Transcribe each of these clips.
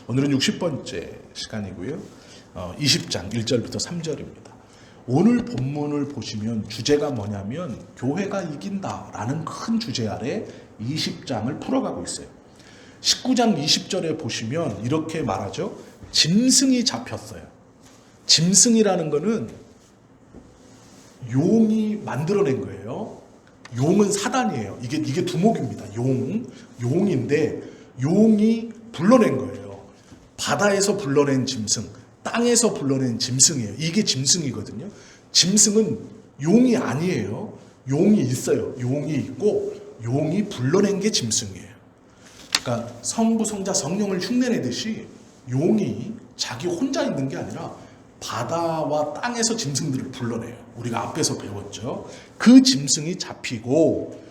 오늘은 60번째 시간이고요. 20장 1절부터 3절입니다. 오늘 본문을 보시면 주제가 뭐냐면 교회가 이긴다라는 큰 주제 아래 20장을 풀어가고 있어요. 19장 20절에 보시면 이렇게 말하죠. 짐승이 잡혔어요. 짐승이라는 거는 용이 만들어낸 거예요. 용은 사단이에요. 이게 두목입니다. 용인데 용이 불러낸 거예요. 바다에서 불러낸 짐승, 땅에서 불러낸 짐승이에요. 이게 짐승이거든요. 짐승은 용이 아니에요. 용이 있어요. 용이 있고 용이 불러낸 게 짐승이에요. 그러니까 성부, 성자, 성령을 흉내내듯이 용이 자기 혼자 있는 게 아니라 바다와 땅에서 짐승들을 불러내요. 우리가 앞에서 배웠죠. 그 짐승이 잡히고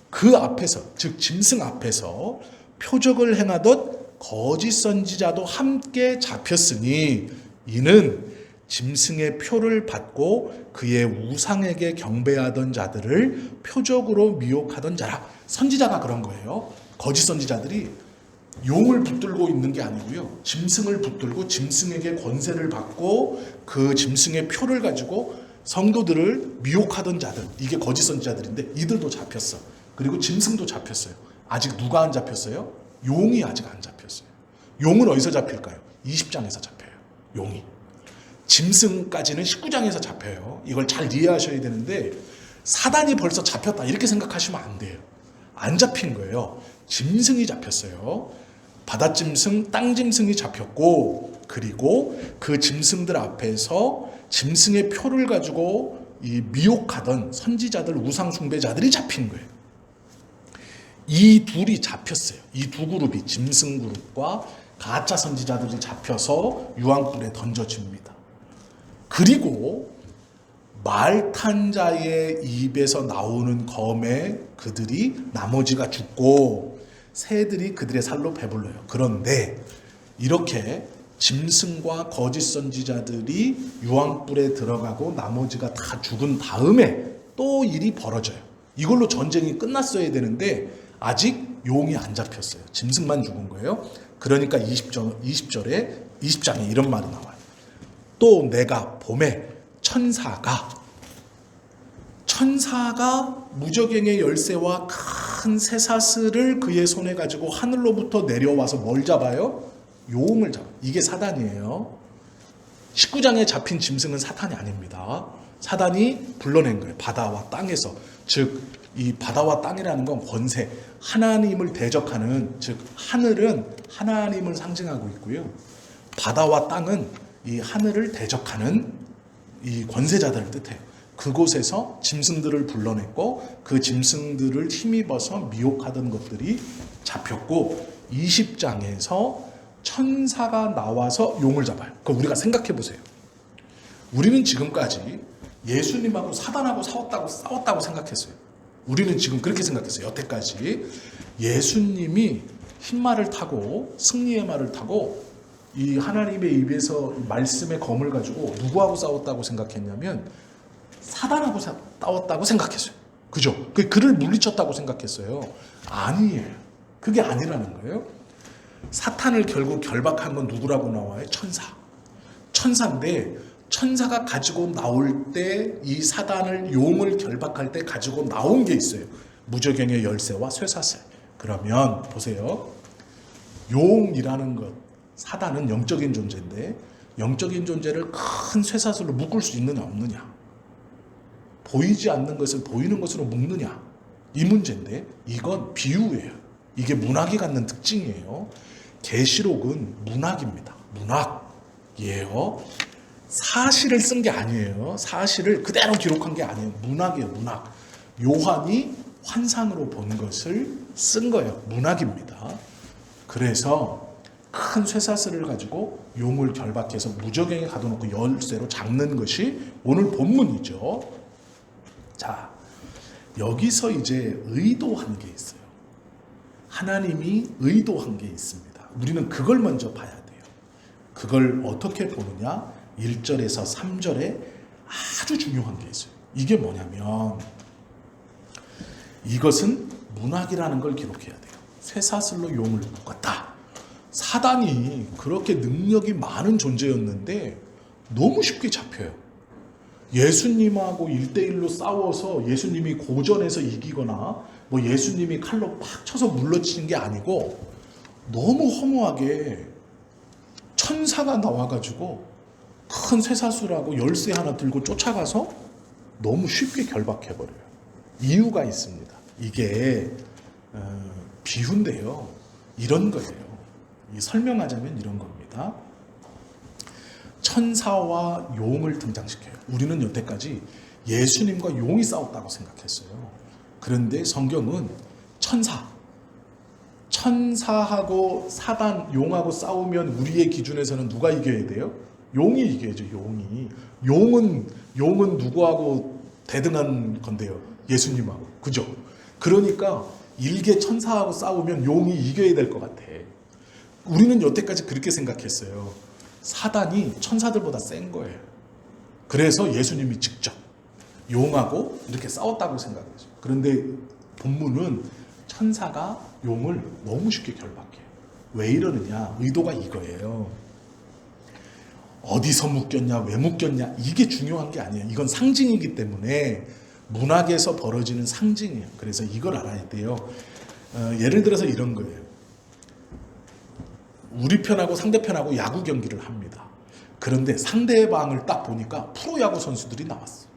그 앞에서, 즉 짐승 앞에서 표적을 행하던 거짓 선지자도 함께 잡혔으니 이는 짐승의 표를 받고 그의 우상에게 경배하던 자들을 표적으로 미혹하던 자라. 선지자가 그런 거예요. 거짓 선지자들이 용을 붙들고 있는 게 아니고요. 짐승을 붙들고 짐승에게 권세를 받고 그 짐승의 표를 가지고 성도들을 미혹하던 자들. 이게 거짓 선지자들인데 이들도 잡혔어. 그리고 짐승도 잡혔어요. 아직 누가 안 잡혔어요? 용이 아직 안 잡혔어요. 용은 어디서 잡힐까요? 20장에서 잡혀요. 용이. 짐승까지는 19장에서 잡혀요. 이걸 잘 이해하셔야 되는데 사단이 벌써 잡혔다 이렇게 생각하시면 안 돼요. 안 잡힌 거예요. 짐승이 잡혔어요. 바다짐승, 땅짐승이 잡혔고 그리고 그 짐승들 앞에서 짐승의 표를 가지고 이 미혹하던 선지자들, 우상숭배자들이 잡힌 거예요. 이 둘이 잡혔어요. 이 두 그룹이 짐승 그룹과 가짜 선지자들이 잡혀서 유황불에 던져집니다. 그리고 말 탄 자의 입에서 나오는 검에 그들이 나머지가 죽고 새들이 그들의 살로 배불러요. 그런데 이렇게 짐승과 거짓 선지자들이 유황불에 들어가고 나머지가 다 죽은 다음에 또 일이 벌어져요. 이걸로 전쟁이 끝났어야 되는데 아직 용이 안 잡혔어요. 짐승만 죽은 거예요. 그러니까 20장에 이런 말이 나와요. 또 내가 봄에 천사가 무저갱의 열쇠와 큰 쇠사슬을 그의 손에 가지고 하늘로부터 내려와서 뭘 잡아요? 용을 잡아요. 이게 사단이에요. 19장에 잡힌 짐승은 사탄이 아닙니다. 사단이 불러낸 거예요. 바다와 땅에서. 즉 이 바다와 땅이라는 건 권세, 하나님을 대적하는, 즉 하늘은 하나님을 상징하고 있고요. 바다와 땅은 이 하늘을 대적하는 이 권세자들을 뜻해요. 그곳에서 짐승들을 불러냈고 그 짐승들을 힘입어서 미혹하던 것들이 잡혔고 20장에서 천사가 나와서 용을 잡아요. 그럼 우리가 생각해 보세요. 우리는 지금까지 예수님하고 사단하고 싸웠다고 생각했어요. 우리는 지금 그렇게 생각했어요. 여태까지 예수님이 흰말을 타고 승리의 말을 타고 이 하나님의 입에서 말씀의 검을 가지고 누구하고 싸웠다고 생각했냐면 사단하고 싸웠다고 생각했어요. 그죠? 그를 물리쳤다고 생각했어요. 아니에요. 그게 아니라는 거예요. 사탄을 결국 결박한 건 누구라고 나와요? 천사인데 천사가 가지고 나올 때 이 사단을 용을 결박할 때 가지고 나온 게 있어요. 무저갱의 열쇠와 쇠사슬. 그러면 보세요. 용이라는 것, 사단은 영적인 존재인데 영적인 존재를 큰 쇠사슬로 묶을 수 있느냐 없느냐, 보이지 않는 것을 보이는 것으로 묶느냐, 이 문제인데 이건 비유예요. 이게 문학이 갖는 특징이에요. 계시록은 문학입니다. 문학이에요. 사실을 쓴 게 아니에요. 사실을 그대로 기록한 게 아니에요. 문학이에요. 문학. 요한이 환상으로 본 것을 쓴 거예요. 문학입니다. 그래서 큰 쇠사슬을 가지고 용을 결박해서 무저갱에 가둬놓고 열쇠로 잡는 것이 오늘 본문이죠. 자, 여기서 이제 의도한 게 있어요. 하나님이 의도한 게 있습니다. 우리는 그걸 먼저 봐야 돼요. 그걸 어떻게 보느냐? 1절에서 3절에 아주 중요한 게 있어요. 이게 뭐냐면 이것은 문학이라는 걸 기록해야 돼요. 쇠사슬로 용을 묶었다. 사단이 그렇게 능력이 많은 존재였는데 너무 쉽게 잡혀요. 예수님하고 1대1로 싸워서 예수님이 고전에서 이기거나 뭐 예수님이 칼로 팍 쳐서 물러치는 게 아니고 너무 허무하게 천사가 나와가지고 큰 쇠사슬하고 열쇠 하나 들고 쫓아가서 너무 쉽게 결박해버려요. 이유가 있습니다. 이게 비유인데요. 이런 거예요. 설명하자면 이런 겁니다. 천사와 용을 등장시켜요. 우리는 여태까지 예수님과 용이 싸웠다고 생각했어요. 그런데 성경은 천사하고 사단, 용하고 싸우면 우리의 기준에서는 누가 이겨야 돼요? 용이 이겨야죠. 용은 누구하고 대등한 건데요? 예수님하고. 그죠? 그러니까 일개 천사하고 싸우면 용이 이겨야 될 것 같아. 우리는 여태까지 그렇게 생각했어요. 사단이 천사들보다 센 거예요. 그래서 예수님이 직접 용하고 이렇게 싸웠다고 생각했어요. 그런데 본문은 천사가 용을 너무 쉽게 결박해요. 왜 이러느냐? 의도가 이거예요. 어디서 묶였냐, 왜 묶였냐, 이게 중요한 게 아니에요. 이건 상징이기 때문에 문학에서 벌어지는 상징이에요. 그래서 이걸 알아야 돼요. 예를 들어서 이런 거예요. 우리 편하고 상대편하고 야구 경기를 합니다. 그런데 상대방을 딱 보니까 프로야구 선수들이 나왔어요.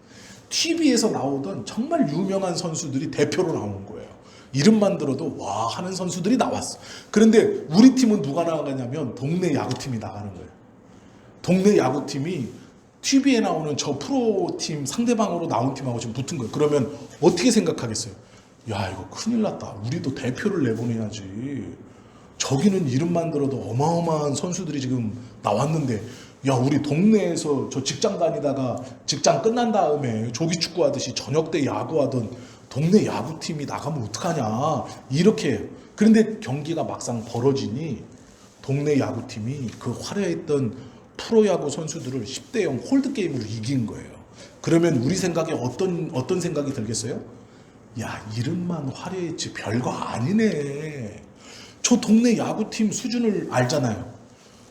TV에서 나오던 정말 유명한 선수들이 대표로 나온 거예요. 이름만 들어도 와 하는 선수들이 나왔어. 그런데 우리 팀은 누가 나가냐면 동네 야구팀이 나가는 거예요. 동네 야구팀이 TV에 나오는 저 프로팀 상대방으로 나온 팀하고 지금 붙은 거예요. 그러면 어떻게 생각하겠어요? 야, 이거 큰일 났다. 우리도 대표를 내보내야지. 저기는 이름만 들어도 어마어마한 선수들이 지금 나왔는데, 야, 우리 동네에서 저 직장 다니다가 직장 끝난 다음에 조기축구 하듯이 저녁 때 야구하던 동네 야구팀이 나가면 어떡하냐. 이렇게 해요. 그런데 경기가 막상 벌어지니 동네 야구팀이 그 화려했던 프로야구 선수들을 10대0 홀드게임으로 이긴 거예요. 그러면 우리 생각에 어떤 생각이 들겠어요? 야, 이름만 화려했지 별거 아니네. 저 동네 야구팀 수준을 알잖아요.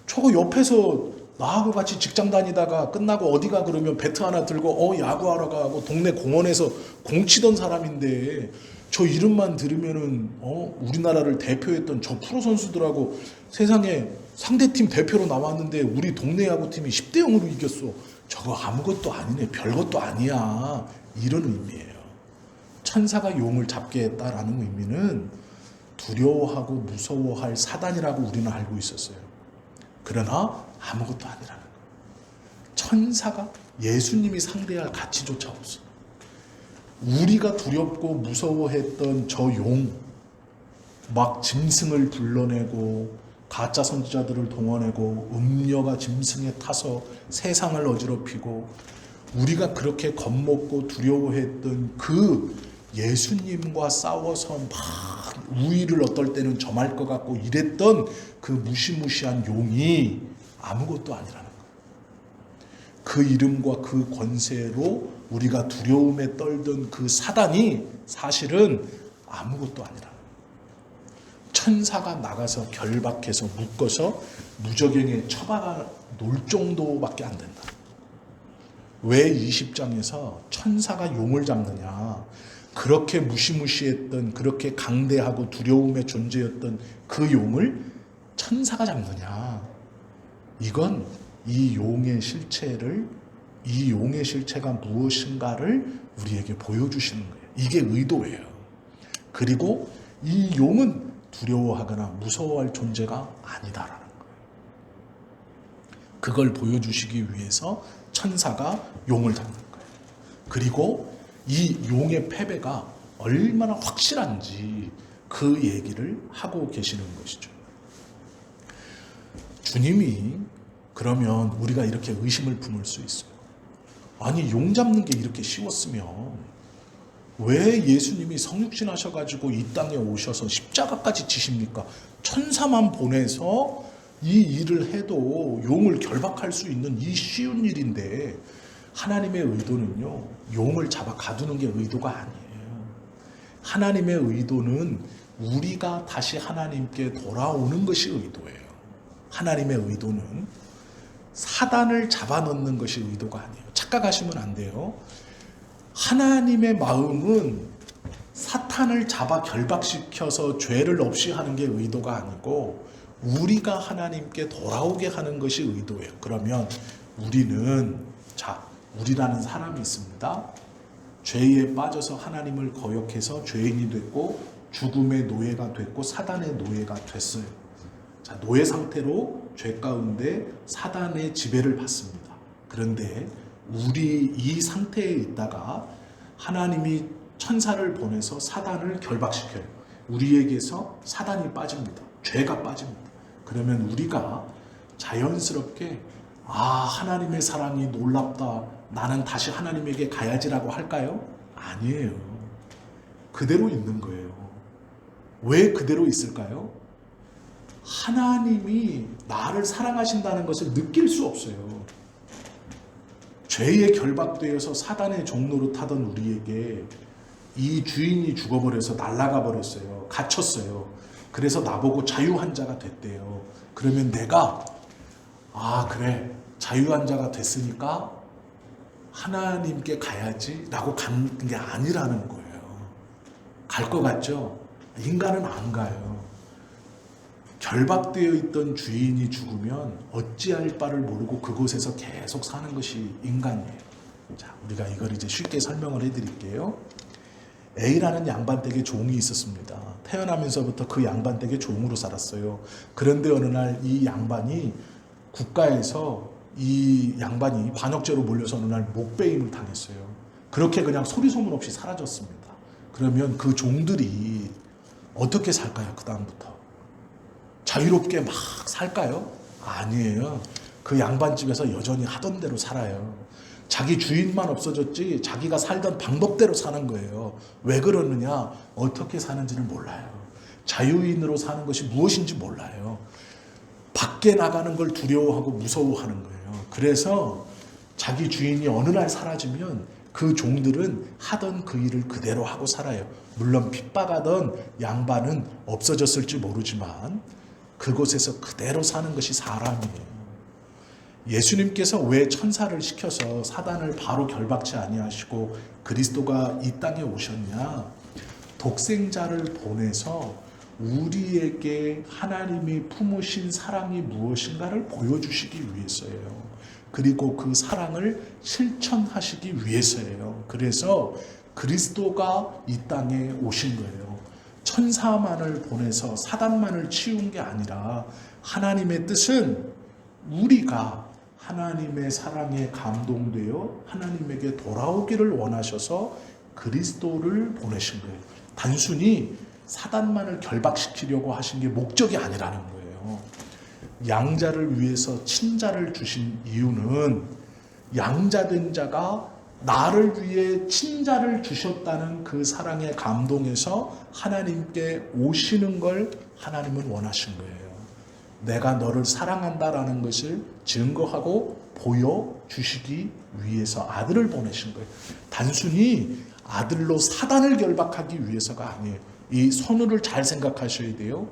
저거 옆에서 나하고 같이 직장 다니다가 끝나고 어디가 그러면 배트 하나 들고 야구하러 가고 동네 공원에서 공 치던 사람인데 저 이름만 들으면은 우리나라를 대표했던 저 프로 선수들하고 세상에 상대팀 대표로 나왔는데 우리 동네 야구팀이 10대0으로 이겼어. 저거 아무것도 아니네. 별것도 아니야. 이런 의미예요. 천사가 용을 잡게 했다라는 의미는 두려워하고 무서워할 사단이라고 우리는 알고 있었어요. 그러나 아무것도 아니라는 거예요. 천사가 예수님이 상대할 가치조차 없어. 우리가 두렵고 무서워했던 저 용, 막 짐승을 불러내고 가짜 선지자들을 동원하고 음녀가 짐승에 타서 세상을 어지럽히고 우리가 그렇게 겁먹고 두려워했던 그 예수님과 싸워서 막 우위를 어떨 때는 점할 것 같고 이랬던 그 무시무시한 용이 아무것도 아니라는 거예요. 그 이름과 그 권세로 우리가 두려움에 떨던 그 사단이 사실은 아무것도 아니라는 거예요. 천사가 나가서 결박해서 묶어서 무저갱에 처박아 놓을 정도밖에 안 된다. 왜 20장에서 천사가 용을 잡느냐? 그렇게 무시무시했던, 그렇게 강대하고 두려움의 존재였던 그 용을 천사가 잡느냐? 이건 이 용의 실체가 무엇인가를 우리에게 보여주시는 거예요. 이게 의도예요. 그리고 이 용은 두려워하거나 무서워할 존재가 아니다라는 거예요. 그걸 보여주시기 위해서 천사가 용을 잡는 거예요. 그리고 이 용의 패배가 얼마나 확실한지 그 얘기를 하고 계시는 것이죠. 주님이 그러면 우리가 이렇게 의심을 품을 수 있어요. 아니, 용 잡는 게 이렇게 쉬웠으면 왜 예수님이 성육신 하셔가지고 이 땅에 오셔서 십자가까지 지십니까? 천사만 보내서 이 일을 해도 용을 결박할 수 있는 이 쉬운 일인데 하나님의 의도는요, 용을 잡아 가두는 게 의도가 아니에요. 하나님의 의도는 우리가 다시 하나님께 돌아오는 것이 의도예요. 하나님의 의도는 사단을 잡아넣는 것이 의도가 아니에요. 착각하시면 안 돼요. 하나님의 마음은 사탄을 잡아 결박시켜서 죄를 없이 하는 게 의도가 아니고 우리가 하나님께 돌아오게 하는 것이 의도예요. 그러면 우리라는 사람이 있습니다. 죄에 빠져서 하나님을 거역해서 죄인이 됐고 죽음의 노예가 됐고 사단의 노예가 됐어요. 자, 노예 상태로 죄 가운데 사단의 지배를 받습니다. 그런데 우리 이 상태에 있다가 하나님이 천사를 보내서 사단을 결박시켜요. 우리에게서 사단이 빠집니다. 죄가 빠집니다. 그러면 우리가 자연스럽게 하나님의 사랑이 놀랍다. 나는 다시 하나님에게 가야지라고 할까요? 아니에요. 그대로 있는 거예요. 왜 그대로 있을까요? 하나님이 나를 사랑하신다는 것을 느낄 수 없어요. 죄에 결박되어서 사단의 종로로 타던 우리에게 이 주인이 죽어버려서 날아가 버렸어요. 갇혔어요. 그래서 나보고 자유환자가 됐대요. 그러면 내가 그래 자유환자가 됐으니까 하나님께 가야지 라고 간 게 아니라는 거예요. 갈 것 같죠? 인간은 안 가요. 결박되어 있던 주인이 죽으면 어찌할 바를 모르고 그곳에서 계속 사는 것이 인간이에요. 자, 우리가 이걸 이제 쉽게 설명을 해드릴게요. A라는 양반댁에 종이 있었습니다. 태어나면서부터 그 양반댁에 종으로 살았어요. 그런데 어느 날 이 양반이 국가에서 이 양반이 반역죄로 몰려서 어느 날 목배임을 당했어요. 그렇게 그냥 소리 소문 없이 사라졌습니다. 그러면 그 종들이 어떻게 살까요? 그 다음부터 자유롭게 막 살까요? 아니에요. 그 양반집에서 여전히 하던 대로 살아요. 자기 주인만 없어졌지 자기가 살던 방법대로 사는 거예요. 왜 그러느냐? 어떻게 사는지를 몰라요. 자유인으로 사는 것이 무엇인지 몰라요. 밖에 나가는 걸 두려워하고 무서워하는 거예요. 그래서 자기 주인이 어느 날 사라지면 그 종들은 하던 그 일을 그대로 하고 살아요. 물론 핍박하던 양반은 없어졌을지 모르지만 그곳에서 그대로 사는 것이 사람이에요. 예수님께서 왜 천사를 시켜서 사단을 바로 결박치 아니하시고 그리스도가 이 땅에 오셨냐? 독생자를 보내서 우리에게 하나님이 품으신 사랑이 무엇인가를 보여주시기 위해서예요. 그리고 그 사랑을 실천하시기 위해서예요. 그래서 그리스도가 이 땅에 오신 거예요. 천사만을 보내서 사단만을 치운 게 아니라 하나님의 뜻은 우리가 하나님의 사랑에 감동되어 하나님에게 돌아오기를 원하셔서 그리스도를 보내신 거예요. 단순히 사단만을 결박시키려고 하신 게 목적이 아니라는 거예요. 양자를 위해서 친자를 주신 이유는 양자된 자가 나를 위해 친자를 주셨다는 그 사랑에 감동해서 하나님께 오시는 걸 하나님은 원하신 거예요. 내가 너를 사랑한다라는 것을 증거하고 보여주시기 위해서 아들을 보내신 거예요. 단순히 아들로 사단을 결박하기 위해서가 아니에요. 이 선우를 잘 생각하셔야 돼요.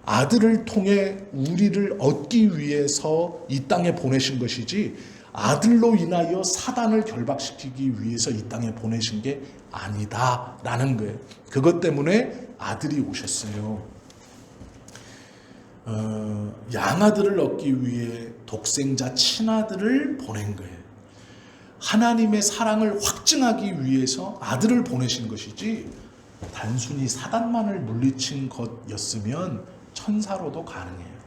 아들을 통해 우리를 얻기 위해서 이 땅에 보내신 것이지 아들로 인하여 사단을 결박시키기 위해서 이 땅에 보내신 게 아니다라는 거예요. 그것 때문에 아들이 오셨어요. 양아들을 얻기 위해 독생자 친아들을 보낸 거예요. 하나님의 사랑을 확증하기 위해서 아들을 보내신 것이지 단순히 사단만을 물리친 것이었으면 천사로도 가능해요.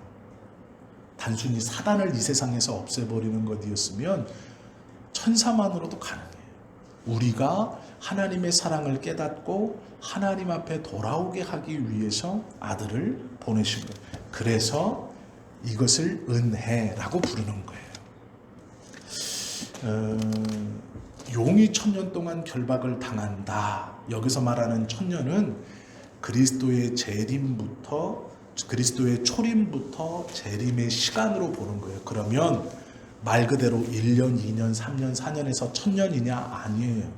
단순히 사단을 이 세상에서 없애버리는 것이었으면 천사만으로도 가능해요. 우리가 하나님의 사랑을 깨닫고 하나님 앞에 돌아오게 하기 위해서 아들을 보내신 거예요. 그래서 이것을 은혜라고 부르는 거예요. 용이 1000년 동안 결박을 당한다. 여기서 말하는 1000년은 그리스도의 재림부터 그리스도의 초림부터 재림의 시간으로 보는 거예요. 그러면 말 그대로 1년, 2년, 3년, 4년에서 1000년이냐? 아니에요.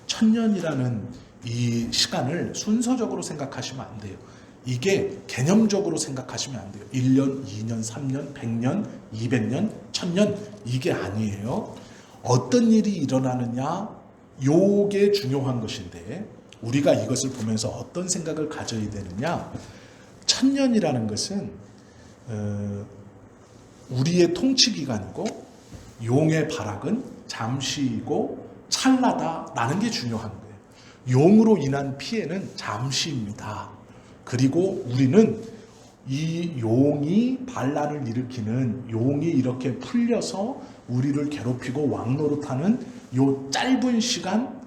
1000년이라는 이 시간을 순서적으로 생각하시면 안 돼요. 이게 개념적으로 생각하시면 안 돼요. 1년, 2년, 3년, 100년, 200년, 1000년 이게 아니에요. 어떤 일이 일어나느냐 요게 중요한 것인데 우리가 이것을 보면서 어떤 생각을 가져야 되느냐 1000년이라는 것은 우리의 통치기간이고 용의 발악은 잠시이고 찰나다라는 게 중요한 거예요. 용으로 인한 피해는 잠시입니다. 그리고 우리는 이 용이 반란을 일으키는 용이 이렇게 풀려서 우리를 괴롭히고 왕노릇하는 요 짧은 시간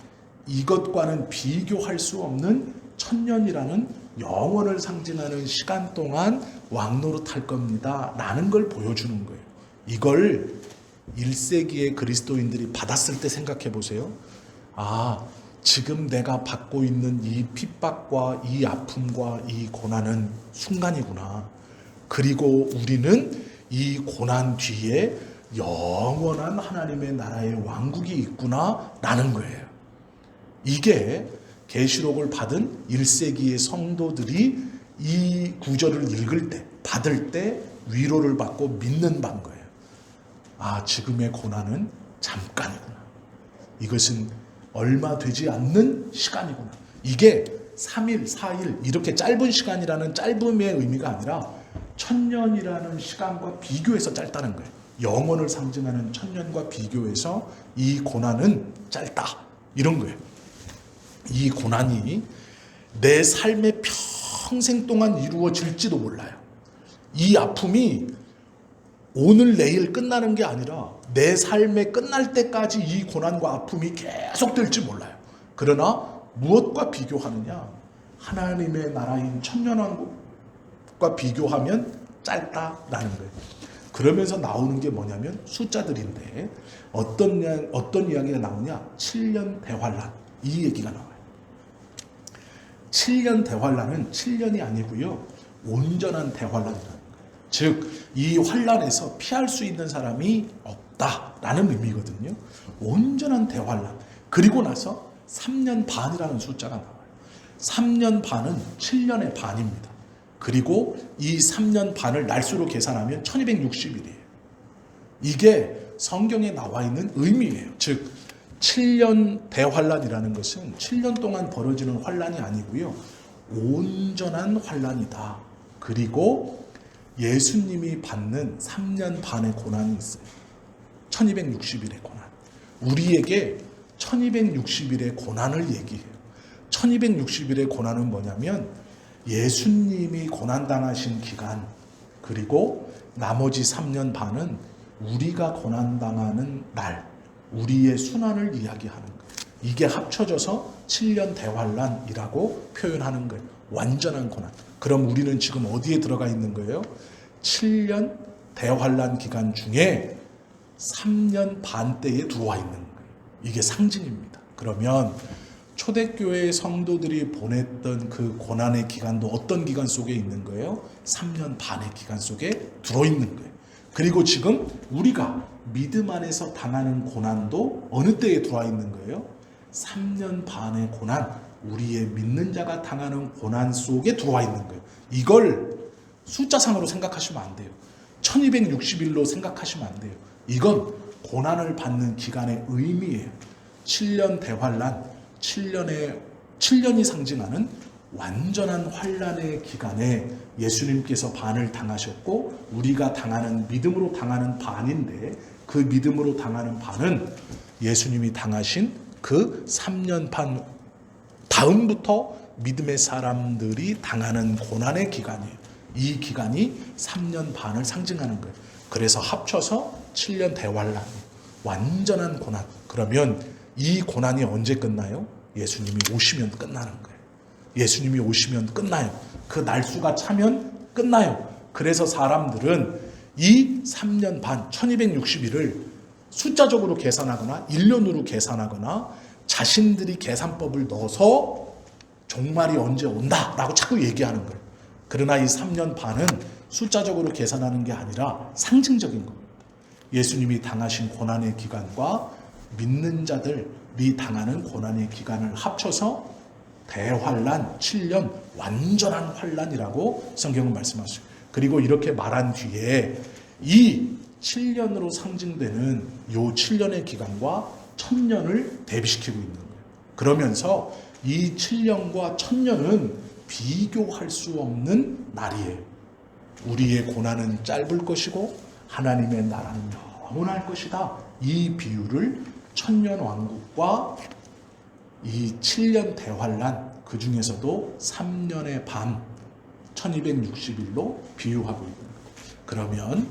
이것과는 비교할 수 없는 1000년이라는 영원을 상징하는 시간 동안 왕노릇할 겁니다 라는 걸 보여주는 거예요. 이걸 1세기의 그리스도인들이 받았을 때 생각해 보세요. 지금 내가 받고 있는 이 핍박과 이 아픔과 이 고난은 순간이구나. 그리고 우리는 이 고난 뒤에 영원한 하나님의 나라의 왕국이 있구나 라는 거예요. 이게 계시록을 받은 1세기의 성도들이 이 구절을 읽을 때, 받을 때 위로를 받고 믿는 바인 거예요. 지금의 고난은 잠깐이구나. 이것은 얼마 되지 않는 시간이구나. 이게 3일, 4일 이렇게 짧은 시간이라는 짧음의 의미가 아니라 1000년이라는 시간과 비교해서 짧다는 거예요. 영원을 상징하는 1000년과 비교해서 이 고난은 짧다. 이런 거예요. 이 고난이 내 삶의 평생 동안 이루어질지도 몰라요. 이 아픔이 오늘 내일 끝나는 게 아니라 내 삶에 끝날 때까지 이 고난과 아픔이 계속될지 몰라요. 그러나 무엇과 비교하느냐? 하나님의 나라인 천년왕국과 비교하면 짧다라는 거예요. 그러면서 나오는 게 뭐냐면 숫자들인데 어떤 이야기가 나오냐? 7년 대환란 이 얘기가 나와요. 7년 대환란은 7년이 아니고요. 온전한 대환란이라는 거예요. 즉, 이 환란에서 피할 수 있는 사람이 없다라는 의미거든요. 온전한 대환란. 그리고 나서 3년 반이라는 숫자가 나와요. 3년 반은 7년의 반입니다. 그리고 이 3년 반을 날수로 계산하면 1260일이에요. 이게 성경에 나와 있는 의미예요. 즉 7년 대환란이라는 것은 7년 동안 벌어지는 환란이 아니고요. 온전한 환란이다. 그리고 예수님이 받는 3년 반의 고난이 있어요. 1260일의 고난. 우리에게 1260일의 고난을 얘기해요. 1260일의 고난은 뭐냐면 예수님이 고난당하신 기간 그리고 나머지 3년 반은 우리가 고난당하는 날 우리의 순환을 이야기하는 거예요. 이게 합쳐져서 7년 대환란이라고 표현하는 거예요. 완전한 고난. 그럼 우리는 지금 어디에 들어가 있는 거예요? 7년 대환란 기간 중에 3년 반 때에 들어와 있는 거예요. 이게 상징입니다. 그러면 초대교회 성도들이 보냈던 그 고난의 기간도 어떤 기간 속에 있는 거예요? 3년 반의 기간 속에 들어있는 거예요. 그리고 지금 우리가 믿음 안에서 당하는 고난도 어느 때에 들어와 있는 거예요? 3년 반의 고난, 우리의 믿는 자가 당하는 고난 속에 들어와 있는 거예요. 이걸 숫자상으로 생각하시면 안 돼요. 1260일로 생각하시면 안 돼요. 이건 고난을 받는 기간의 의미예요. 7년 대환란, 7년이 상징하는 완전한 환란의 기간에 예수님께서 반을 당하셨고 우리가 당하는 믿음으로 당하는 반인데 그 믿음으로 당하는 반은 예수님이 당하신 그 3년 반 다음부터 믿음의 사람들이 당하는 고난의 기간이에요. 이 기간이 3년 반을 상징하는 거예요. 그래서 합쳐서 7년 대환란이에요. 완전한 고난. 그러면 이 고난이 언제 끝나요? 예수님이 오시면 끝나는 거예요. 예수님이 오시면 끝나요. 그 날수가 차면 끝나요. 그래서 사람들은 이 3년 반, 1260일을 숫자적으로 계산하거나 1년으로 계산하거나 자신들이 계산법을 넣어서 종말이 언제 온다라고 자꾸 얘기하는 거예요. 그러나 이 3년 반은 숫자적으로 계산하는 게 아니라 상징적인 겁니다. 예수님이 당하신 고난의 기간과 믿는 자들이 당하는 고난의 기간을 합쳐서 대환란, 7년 완전한 환란이라고 성경은 말씀하시고, 그리고 이렇게 말한 뒤에 이 7년으로 상징되는 요 7년의 기간과 1000년을 대비시키고 있는 거예요. 그러면서 이 7년과 1000년은 비교할 수 없는 날이에요. 우리의 고난은 짧을 것이고 하나님의 나라는 영원할 것이다. 이 비유를 1000년 왕국과 이 7년 대환란, 그 중에서도 3년의 반, 1260일로 비유하고 있는 거예요. 그러면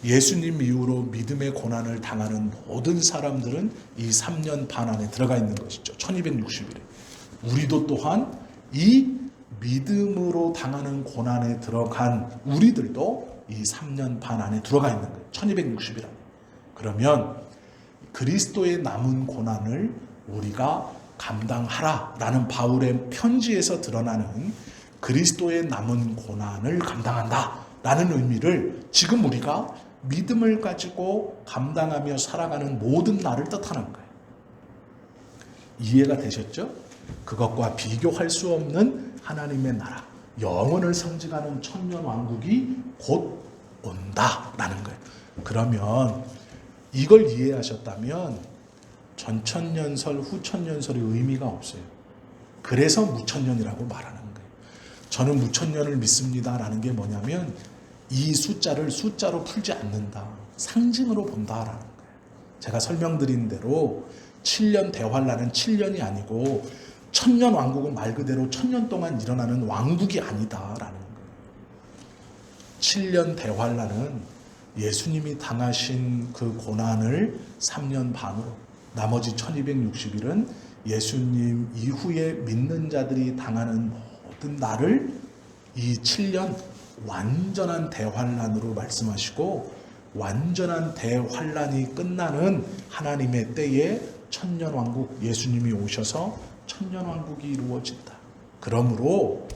예수님 이후로 믿음의 고난을 당하는 모든 사람들은 이 3년 반 안에 들어가 있는 것이죠. 1260일에. 우리도 또한 이 믿음으로 당하는 고난에 들어간 우리들도 이 3년 반 안에 들어가 있는 거예요. 1260일 안에. 그러면 그리스도의 남은 고난을 우리가 감당하라라는 바울의 편지에서 드러나는 그리스도의 남은 고난을 감당한다라는 의미를 지금 우리가 믿음을 가지고 감당하며 살아가는 모든 날을 뜻하는 거예요. 이해가 되셨죠? 그것과 비교할 수 없는 하나님의 나라, 영원을 상징하는 천년 왕국이 곧 온다라는 거예요. 그러면 이걸 이해하셨다면 전천년설, 후천년설의 의미가 없어요. 그래서 무천년이라고 말하는 거예요. 저는 무천년을 믿습니다라는 게 뭐냐면 이 숫자를 숫자로 풀지 않는다. 상징으로 본다라는 거예요. 제가 설명드린 대로 7년 대환란은 7년이 아니고 천년 왕국은 말 그대로 1000년 동안 일어나는 왕국이 아니다라는 거예요. 7년 대환란은 예수님이 당하신 그 고난을 3년 반으로, 나머지 1260일은 예수님 이후에 믿는 자들이 당하는 모든 날을 이 7년 완전한 대환란으로 말씀하시고, 완전한 대환란이 끝나는 하나님의 때에 천년왕국, 예수님이 오셔서 천년왕국이 이루어진다. 그러므로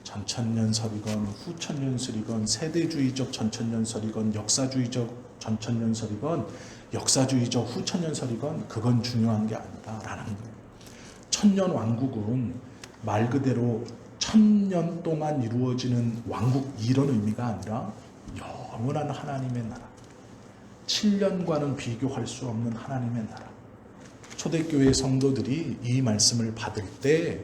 전천년설이건 후천년설이건 세대주의적 전천년설이건 역사주의적 전천년설이건 역사주의적 후천년설이건 그건 중요한 게 아니다라는 거예요. 천년왕국은 말 그대로 1000년 동안 이루어지는 왕국, 이런 의미가 아니라 영원한 하나님의 나라, 7년과는 비교할 수 없는 하나님의 나라. 초대교회 성도들이 이 말씀을 받을 때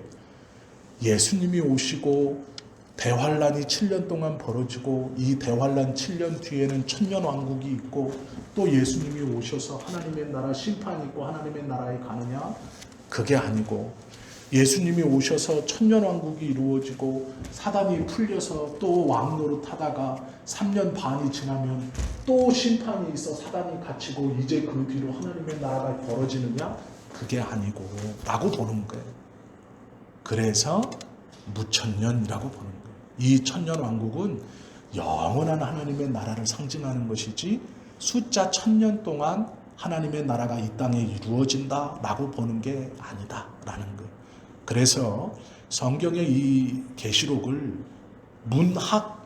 예수님이 오시고 대환란이 7년 동안 벌어지고 이 대환란 7년 뒤에는 천년왕국이 있고 또 예수님이 오셔서 하나님의 나라 심판이 있고 하나님의 나라에 가느냐? 그게 아니고 예수님이 오셔서 천년왕국이 이루어지고 사단이 풀려서 또 왕노릇하다가 3년 반이 지나면 또 심판이 있어 사단이 갇히고 이제 그 뒤로 하나님의 나라가 벌어지느냐? 그게 아니고 라고 보는 거예요. 그래서 무천년이라고 보는 거예요. 이 천년왕국은 영원한 하나님의 나라를 상징하는 것이지 숫자 1000년 동안 하나님의 나라가 이 땅에 이루어진다라고 보는 게 아니다라는 거예요. 그래서 성경의 이 계시록을 문학,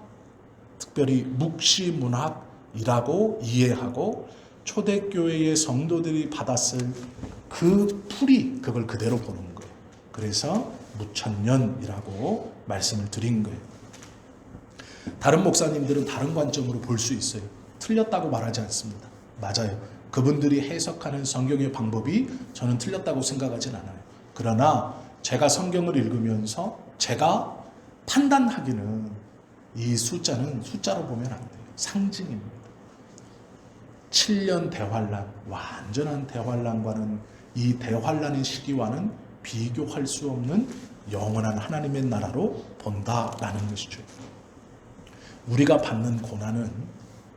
특별히 묵시문학이라고 이해하고 초대교회의 성도들이 받았을 그 풀이, 그걸 그대로 보는 거예요. 그래서 무천년이라고 말씀을 드린 거예요. 다른 목사님들은 다른 관점으로 볼 수 있어요. 틀렸다고 말하지 않습니다. 맞아요. 그분들이 해석하는 성경의 방법이 저는 틀렸다고 생각하진 않아요. 그러나 제가 성경을 읽으면서 제가 판단하기는 이 숫자는 숫자로 보면 안 돼요. 상징입니다. 7년 대환란, 완전한 대환란과는 이 대환란의 시기와는 비교할 수 없는 영원한 하나님의 나라로 본다라는 것이죠. 우리가 받는 고난은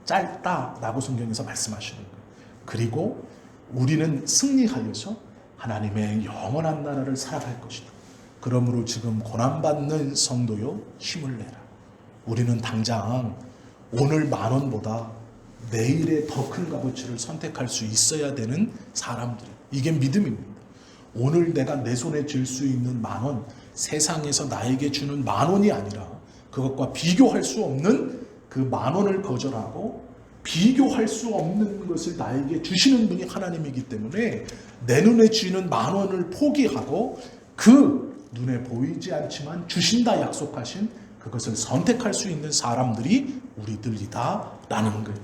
짧다라고 성경에서 말씀하시는 거예요. 그리고 우리는 승리하여서 하나님의 영원한 나라를 살아갈 것이다. 그러므로 지금 고난받는 성도요, 힘을 내라. 우리는 당장 오늘 10,000원보다 내일의 더 큰 값어치를 선택할 수 있어야 되는 사람들이에요. 이게 믿음입니다. 오늘 내가 내 손에 쥘 수 있는 10,000원, 세상에서 나에게 주는 10,000원이 아니라 그것과 비교할 수 없는 그 10,000원을 거절하고 비교할 수 없는 것을 나에게 주시는 분이 하나님이기 때문에 내 눈에 쥐는 10,000원을 포기하고 그 눈에 보이지 않지만 주신다 약속하신 그것을 선택할 수 있는 사람들이 우리들이다라는 거예요.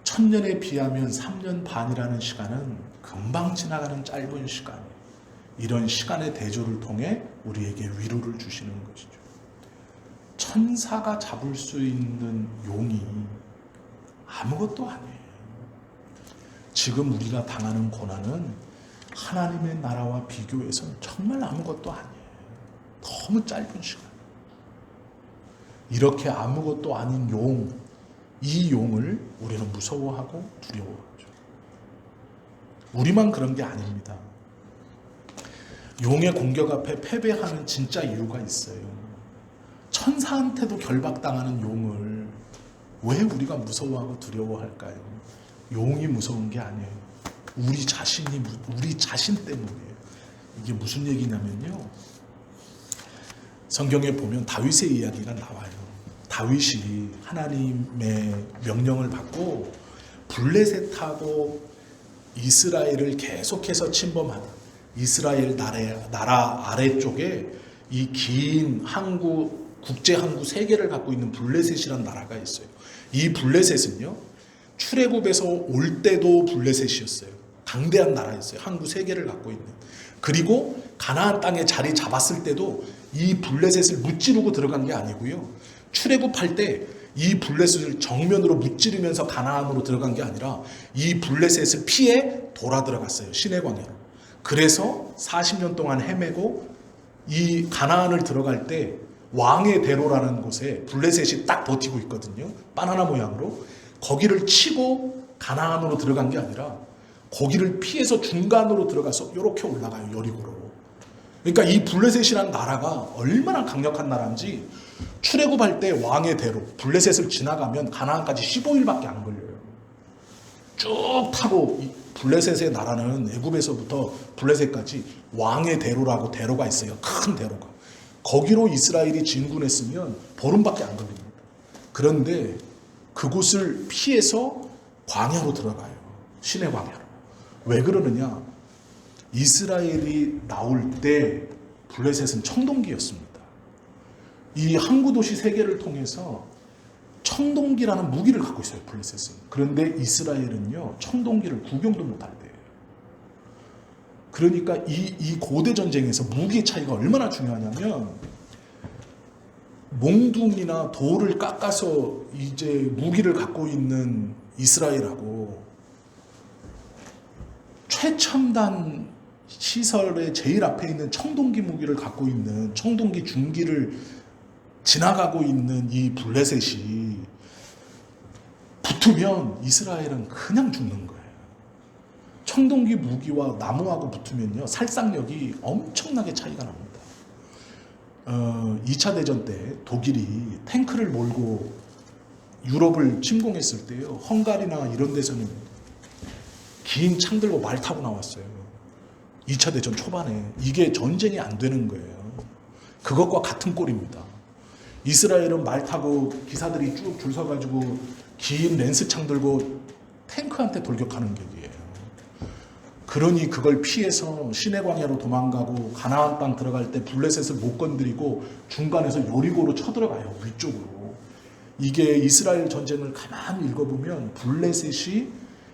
1000년에 비하면 3년 반이라는 시간은 금방 지나가는 짧은 시간이에요. 이런 시간의 대조를 통해 우리에게 위로를 주시는 것이죠. 천사가 잡을 수 있는 용이 아무것도 아니에요. 지금 우리가 당하는 고난은 하나님의 나라와 비교해서는 정말 아무것도 아니에요. 너무 짧은 시간. 이렇게 아무것도 아닌 용, 이 용을 우리는 무서워하고 두려워하죠. 우리만 그런 게 아닙니다. 용의 공격 앞에 패배하는 진짜 이유가 있어요. 천사한테도 결박당하는 용을 왜 우리가 무서워하고 두려워할까요? 용이 무서운 게 아니에요. 우리 자신 때문이에요. 이게 무슨 얘기냐면요. 성경에 보면 다윗의 이야기가 나와요. 다윗이 하나님의 명령을 받고 블레셋하고 이스라엘을 계속해서 침범하는 이스라엘 나라 아래쪽에 이 긴 국제 항구 3개를 갖고 있는 블레셋이라는 나라가 있어요. 이 블레셋은요, 출애굽에서 올 때도 블레셋이었어요. 강대한 나라였어요. 항구 3개를 갖고 있는. 그리고 가나안 땅에 자리 잡았을 때도 이 블레셋을 무찌르고 들어간 게 아니고요. 출애굽할 때 이 블레셋을 정면으로 무찌르면서 가나안으로 들어간 게 아니라 이 블레셋을 피해 돌아 들어갔어요. 시내 광야로. 그래서 40년 동안 헤매고 이 가나안을 들어갈 때 왕의 대로라는 곳에 블레셋이 딱 버티고 있거든요. 바나나 모양으로. 거기를 치고 가나안으로 들어간 게 아니라 거기를 피해서 중간으로 들어가서 이렇게 올라가요. 여리고로. 그러니까 이 블레셋이라는 나라가 얼마나 강력한 나라인지 출애굽할 때 왕의 대로 블레셋을 지나가면 가나안까지 15일밖에 안 걸려요. 쭉 타고 블레셋의 나라는 애굽에서부터 블레셋까지 왕의 대로라고 대로가 있어요. 큰 대로가. 거기로 이스라엘이 진군했으면 보름밖에 안 걸립니다. 그런데 그곳을 피해서 광야로 들어가요. 시내 광야로. 왜 그러느냐? 이스라엘이 나올 때 블레셋은 청동기였습니다. 이 항구 도시 3개를 통해서 청동기라는 무기를 갖고 있어요. 블레셋은. 그런데 이스라엘은요, 청동기를 구경도 못할 때예요. 그러니까 이 고대 전쟁에서 무기의 차이가 얼마나 중요하냐면 몽둥이나 돌을 깎아서 이제 무기를 갖고 있는 이스라엘하고 최첨단 시설의 제일 앞에 있는 청동기 무기를 갖고 있는 청동기 중기를 지나가고 있는 이 블레셋이 붙으면 이스라엘은 그냥 죽는 거예요. 청동기 무기와 나무하고 붙으면요, 살상력이 엄청나게 차이가 납니다. 2차 대전 때 독일이 탱크를 몰고 유럽을 침공했을 때요, 헝가리나 이런 데서는 긴 창 들고 말 타고 나왔어요. 2차 대전 초반에. 이게 전쟁이 안 되는 거예요. 그것과 같은 꼴입니다. 이스라엘은 말 타고 기사들이 쭉 줄 서가지고 긴 렌스창 들고 탱크한테 돌격하는 격이에요. 그러니 그걸 피해서 시내 광야로 도망가고 가나안 땅 들어갈 때 블레셋을 못 건드리고 중간에서 여리고로 쳐들어가요. 위쪽으로. 이게 이스라엘 전쟁을 가만히 읽어보면 블레셋이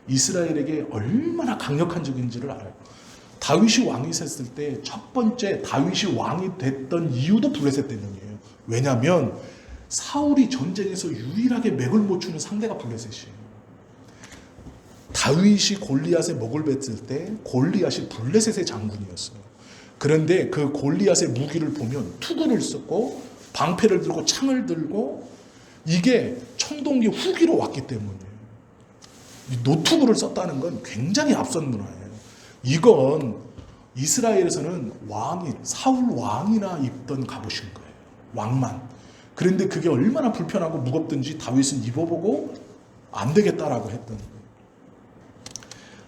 이스라엘에게 얼마나 강력한 적인지를 알아요. 다윗이 왕이 됐을 때 첫 번째 다윗이 왕이 됐던 이유도 블레셋 때문이에요. 왜냐하면 사울이 전쟁에서 유일하게 맥을 못 추는 상대가 블레셋이에요. 다윗이 골리앗의 목을 뱉을 때 골리앗이 블레셋의 장군이었어요. 그런데 그 골리앗의 무기를 보면 투구를 썼고 방패를 들고 창을 들고 이게 청동기 후기로 왔기 때문이에요. 노투구를 썼다는 건 굉장히 앞선 문화예요. 이건 이스라엘에서는 사울 왕이나 입던 갑옷인 거예요. 왕만. 그런데 그게 얼마나 불편하고 무겁든지 다윗은 입어보고 안 되겠다라고 했던 거예요.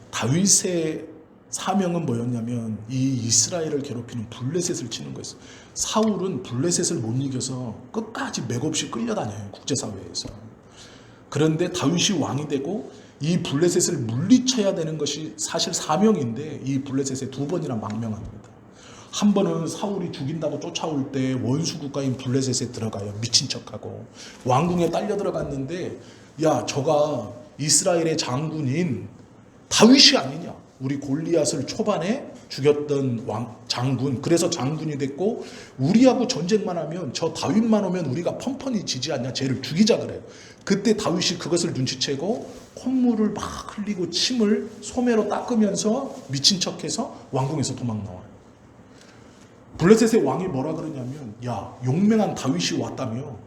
다윗의 사명은 뭐였냐면 이 이스라엘을 괴롭히는 블레셋을 치는 거였어요. 사울은 블레셋을 못 이겨서 끝까지 맥없이 끌려다녀요. 국제사회에서. 그런데 다윗이 왕이 되고 이 블레셋을 물리쳐야 되는 것이 사실 사명인데 이 블레셋에 2번이나 망명합니다. 한 번은 사울이 죽인다고 쫓아올 때 원수 국가인 블레셋에 들어가요. 미친 척하고 왕궁에 딸려 들어갔는데 야 저가 이스라엘의 장군인 다윗이 아니냐. 우리 골리앗을 초반에 죽였던 장군. 그래서 장군이 됐고 우리하고 전쟁만 하면 저 다윗만 오면 우리가 펑펑이 지지 않냐. 쟤를 죽이자 그래요. 그때 다윗이 그것을 눈치채고 콧물을 막 흘리고 침을 소매로 닦으면서 미친 척해서 왕궁에서 도망 나와요. 블레셋의 왕이 뭐라 그러냐면 야 용맹한 다윗이 왔다며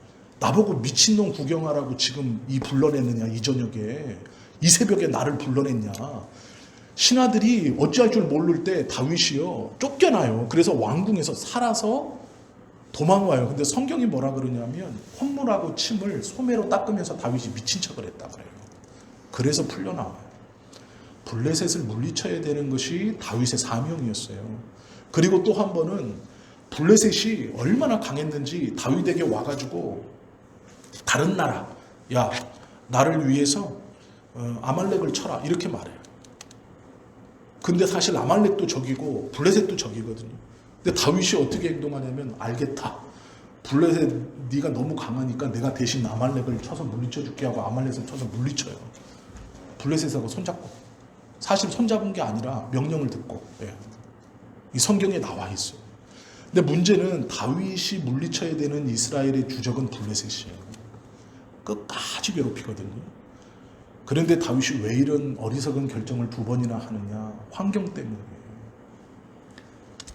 나보고 미친놈 구경하라고 지금 이 불러냈느냐. 이 저녁에 이 새벽에 나를 불러냈냐. 신하들이 어찌할 줄 모를 때 다윗이요 쫓겨나요. 그래서 왕궁에서 살아서 도망와요. 근데 성경이 뭐라 그러냐면 콧물하고 침을 소매로 닦으면서 다윗이 미친 척을 했다 그래요. 그래서 풀려나와요. 블레셋을 물리쳐야 되는 것이 다윗의 사명이었어요. 그리고 또 한 번은 블레셋이 얼마나 강했는지 다윗에게 와가지고 다른 나라 야 나를 위해서 아말렉을 쳐라 이렇게 말해요. 근데 사실 아말렉도 적이고 블레셋도 적이거든요. 근데 다윗이 어떻게 행동하냐면 알겠다. 블레셋 네가 너무 강하니까 내가 대신 아말렉을 쳐서 물리쳐 줄게 하고 아말렉을 쳐서 물리쳐요. 블레셋하고 손잡고. 사실 손잡은 게 아니라 명령을 듣고. 예. 이 성경에 나와 있어요. 근데 문제는 다윗이 물리쳐야 되는 이스라엘의 주적은 블레셋이에요. 끝까지 괴롭히거든요. 그런데 다윗이 왜 이런 어리석은 결정을 두 번이나 하느냐. 환경 때문이에요.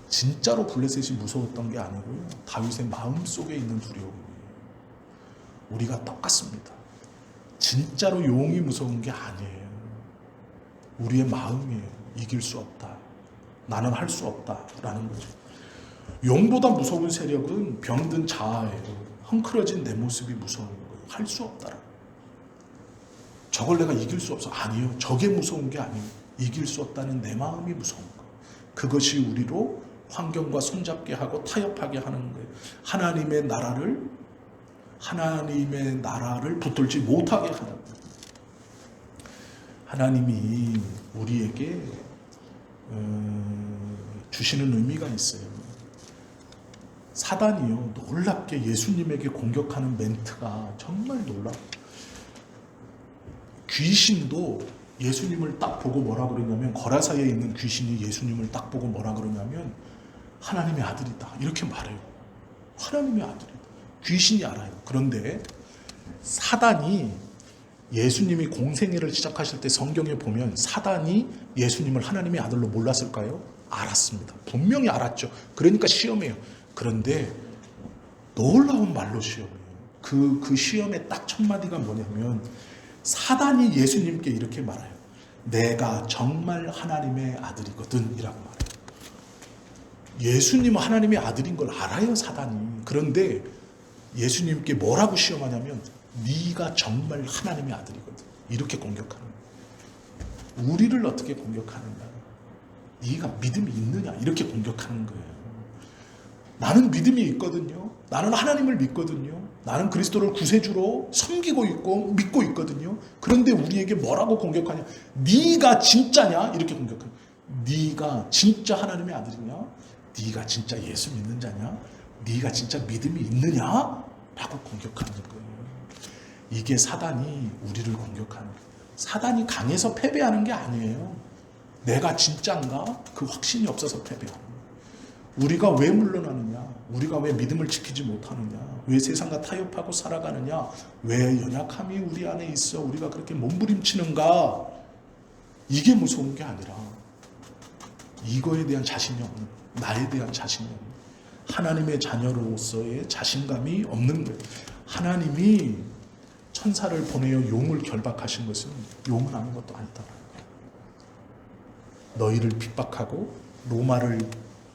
진짜로 블레셋이 무서웠던 게 아니고요. 다윗의 마음속에 있는 두려움이에요. 우리가 똑같습니다. 진짜로 용이 무서운 게 아니에요. 우리의 마음이에요. 이길 수 없다. 나는 할 수 없다라는 거죠. 용보다 무서운 세력은 병든 자아예요. 헝클어진 내 모습이 무서운 거예요. 할 수 없다라. 저걸 내가 이길 수 없어. 아니요. 저게 무서운 게 아니에요. 이길 수 없다는 내 마음이 무서운 거예요. 그것이 우리로 환경과 손잡게 하고 타협하게 하는 거예요. 하나님의 나라를 붙들지 못하게 하는 거예요. 하나님이 우리에게 주시는 의미가 있어요. 사단이요 놀랍게 예수님에게 공격하는 멘트가 정말 놀라워요. 귀신도 예수님을 딱 보고 뭐라 그러냐면 거라사에 있는 귀신이 예수님을 딱 보고 뭐라 그러냐면 하나님의 아들이다 이렇게 말해요. 하나님의 아들이다. 귀신이 알아요. 그런데 사단이 예수님이 공생애를 시작하실 때 성경에 보면 사단이 예수님을 하나님의 아들로 몰랐을까요? 알았습니다. 분명히 알았죠. 그러니까 시험해요. 그런데 놀라운 말로 시험해요. 그 시험의 딱 첫 마디가 뭐냐면 사단이 예수님께 이렇게 말해요. 내가 정말 하나님의 아들이거든 이라고 말해요. 예수님은 하나님의 아들인 걸 알아요. 사단이. 그런데 예수님께 뭐라고 시험하냐면 네가 정말 하나님의 아들이거든. 이렇게 공격하는 거예요. 우리를 어떻게 공격하느냐. 네가 믿음이 있느냐. 이렇게 공격하는 거예요. 나는 믿음이 있거든요. 나는 하나님을 믿거든요. 나는 그리스도를 구세주로 섬기고 있고 믿고 있거든요. 그런데 우리에게 뭐라고 공격하냐. 네가 진짜냐. 이렇게 공격하냐. 네가 진짜 하나님의 아들이냐. 네가 진짜 예수 믿는 자냐. 네가 진짜 믿음이 있느냐. 라고 공격하는 거예요. 이게 사단이 우리를 공격하는 거예요. 사단이 강해서 패배하는 게 아니에요. 내가 진짜인가? 그 확신이 없어서 패배하는 거예요. 우리가 왜 물러나느냐? 우리가 왜 믿음을 지키지 못하느냐? 왜 세상과 타협하고 살아가느냐? 왜 연약함이 우리 안에 있어? 우리가 그렇게 몸부림치는가? 이게 무서운 게 아니라 이거에 대한 자신이 없는, 나에 대한 자신이 없는, 하나님의 자녀로서의 자신감이 없는 거예요. 하나님이 천사를 보내어 용을 결박하신 것은 용은 아무것도 아니다. 너희를 핍박하고 로마를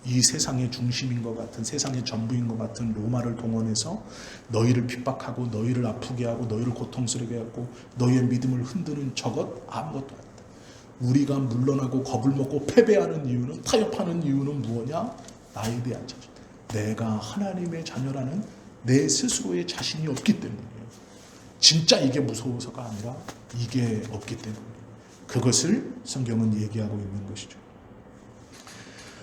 이 세상의 중심인 것 같은, 세상의 전부인 것 같은 로마를 동원해서 너희를 핍박하고 너희를 아프게 하고 너희를 고통스럽게 하고 너희의 믿음을 흔드는 저것 아무것도 아니다. 우리가 물러나고 겁을 먹고 패배하는 이유는, 타협하는 이유는 무엇이냐? 나에 대한 자신. 내가 하나님의 자녀라는 내 스스로의 자신이 없기 때문이에요. 진짜 이게 무서워서가 아니라 이게 없기 때문이에요. 그것을 성경은 얘기하고 있는 것이죠.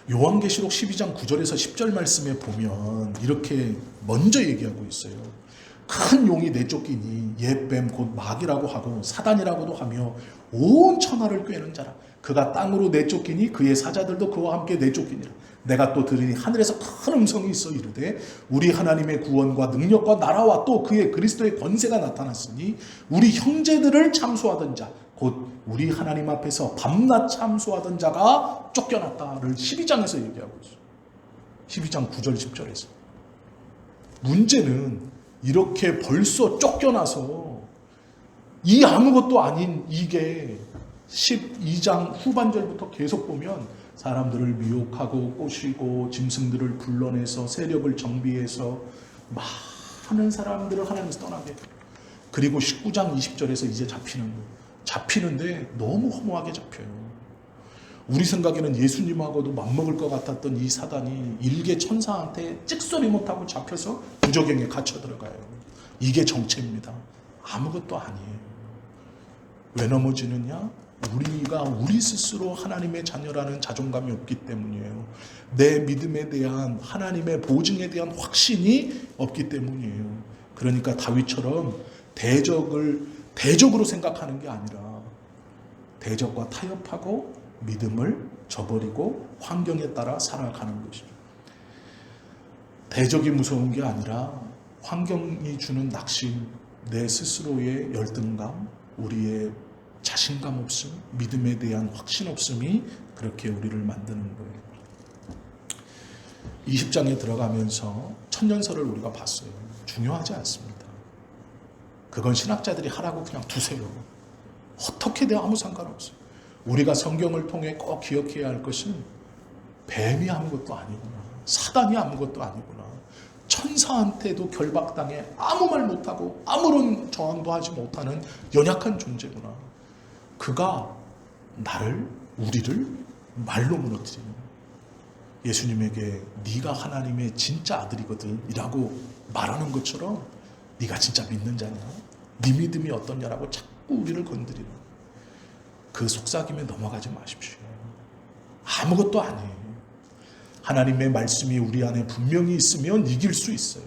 요한계시록 12장 9절에서 10절 말씀에 보면 이렇게 먼저 얘기하고 있어요. 큰 용이 내쫓기니 옛뱀 곧 마귀라고 하고 사단이라고도 하며 온 천하를 꿰는 자라. 그가 땅으로 내쫓기니 그의 사자들도 그와 함께 내쫓기니라. 내가 또 들으니 하늘에서 큰 음성이 있어 이르되 우리 하나님의 구원과 능력과 나라와 또 그의 그리스도의 권세가 나타났으니 우리 형제들을 참소하던 자 곧 우리 하나님 앞에서 밤낮 참소하던 자가 쫓겨났다를 12장에서 얘기하고 있어요. 12장 9절 10절에서. 문제는 이렇게 벌써 쫓겨나서 이 아무것도 아닌 이게 12장 후반절부터 계속 보면 사람들을 미혹하고 꼬시고 짐승들을 불러내서 세력을 정비해서 많은 사람들을 하나님께서 떠나게, 그리고 19장 20절에서 이제 잡히는 거예요. 잡히는데 너무 허무하게 잡혀요. 우리 생각에는 예수님하고도 맞먹을 것 같았던 이 사단이 일개 천사한테 찍소리 못하고 잡혀서 부적경에 갇혀 들어가요. 이게 정체입니다. 아무것도 아니에요. 왜 넘어지느냐? 우리가 우리 스스로 하나님의 자녀라는 자존감이 없기 때문이에요. 내 믿음에 대한 하나님의 보증에 대한 확신이 없기 때문이에요. 그러니까 다윗처럼 대적으로 생각하는 게 아니라 대적과 타협하고 믿음을 저버리고 환경에 따라 살아가는 것이죠. 대적이 무서운 게 아니라 환경이 주는 낙심, 내 스스로의 열등감, 우리의 자신감 없음, 믿음에 대한 확신 없음이 그렇게 우리를 만드는 거예요. 20장에 들어가면서 천년설을 우리가 봤어요. 중요하지 않습니다. 그건 신학자들이 하라고 그냥 두세요. 어떻게 돼야 아무 상관없어요. 우리가 성경을 통해 꼭 기억해야 할 것은 뱀이 아무것도 아니구나, 사단이 아무것도 아니구나, 천사한테도 결박당해 아무 말 못하고 아무런 저항도 하지 못하는 연약한 존재구나. 그가 우리를 말로 무너뜨리는, 예수님에게 네가 하나님의 진짜 아들이거든 이라고 말하는 것처럼 네가 진짜 믿는 자냐, 네 믿음이 어떠냐라고 자꾸 우리를 건드리는, 그 속삭임에 넘어가지 마십시오. 아무것도 아니에요. 하나님의 말씀이 우리 안에 분명히 있으면 이길 수 있어요.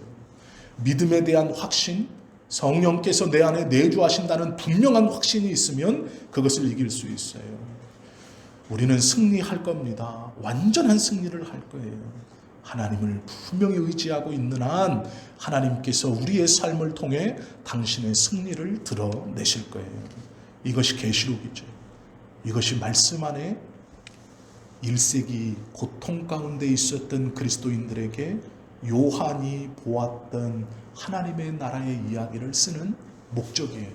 믿음에 대한 확신, 성령께서 내 안에 내주하신다는 분명한 확신이 있으면 그것을 이길 수 있어요. 우리는 승리할 겁니다. 완전한 승리를 할 거예요. 하나님을 분명히 의지하고 있는 한 하나님께서 우리의 삶을 통해 당신의 승리를 드러내실 거예요. 이것이 계시록이죠. 이것이 말씀 안에 1세기 고통 가운데 있었던 그리스도인들에게 요한이 보았던 하나님의 나라의 이야기를 쓰는 목적이에요.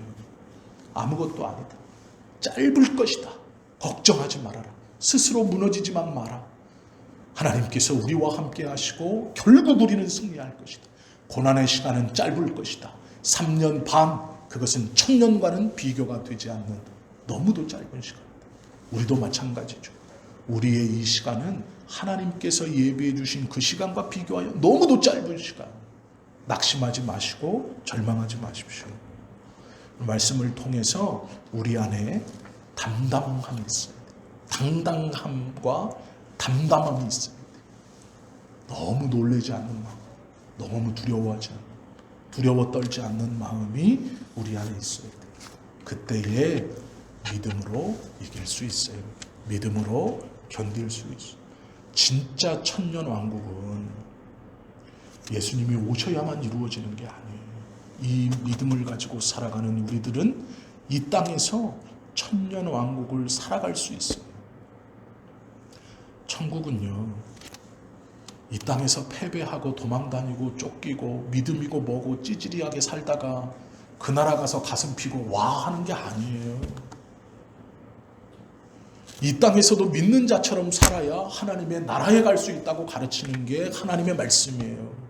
아무것도 아니다. 짧을 것이다. 걱정하지 말아라. 스스로 무너지지만 마라. 하나님께서 우리와 함께 하시고 결국 우리는 승리할 것이다. 고난의 시간은 짧을 것이다. 3년 반, 그것은 1000년과는 비교가 되지 않는 너무도 짧은 시간이다. 우리도 마찬가지죠. 우리의 이 시간은 하나님께서 예비해 주신 그 시간과 비교하여 너무도 짧은 시간. 낙심하지 마시고 절망하지 마십시오. 말씀을 통해서 우리 안에 담담함이 있어요. 당당함과 담담함이 있어요. 너무 놀라지 않는 마음, 너무 두려워하지 않는, 두려워 떨지 않는 마음이 우리 안에 있어야 돼요. 그때에 믿음으로 이길 수 있어요. 믿음으로 견딜 수 있어요. 진짜 천년왕국은 예수님이 오셔야만 이루어지는 게 아니에요. 이 믿음을 가지고 살아가는 우리들은 이 땅에서 천년왕국을 살아갈 수 있어요. 천국은요, 이 땅에서 패배하고 도망다니고 쫓기고 믿음이고 뭐고 찌질이하게 살다가 그 나라 가서 가슴 피고 와 하는 게 아니에요. 이 땅에서도 믿는 자처럼 살아야 하나님의 나라에 갈 수 있다고 가르치는 게 하나님의 말씀이에요.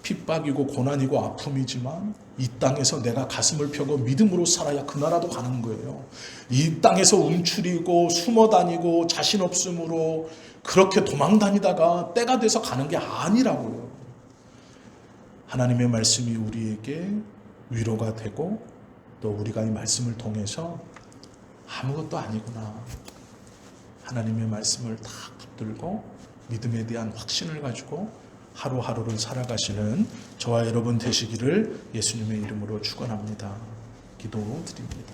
핍박이고 고난이고 아픔이지만 이 땅에서 내가 가슴을 펴고 믿음으로 살아야 그 나라도 가는 거예요. 이 땅에서 움츠리고 숨어 다니고 자신 없음으로 그렇게 도망 다니다가 때가 돼서 가는 게 아니라고요. 하나님의 말씀이 우리에게 위로가 되고 또 우리가 이 말씀을 통해서 아무것도 아니구나, 하나님의 말씀을 다 붙들고 믿음에 대한 확신을 가지고 하루하루를 살아가시는 저와 여러분 되시기를 예수님의 이름으로 축원합니다. 기도드립니다.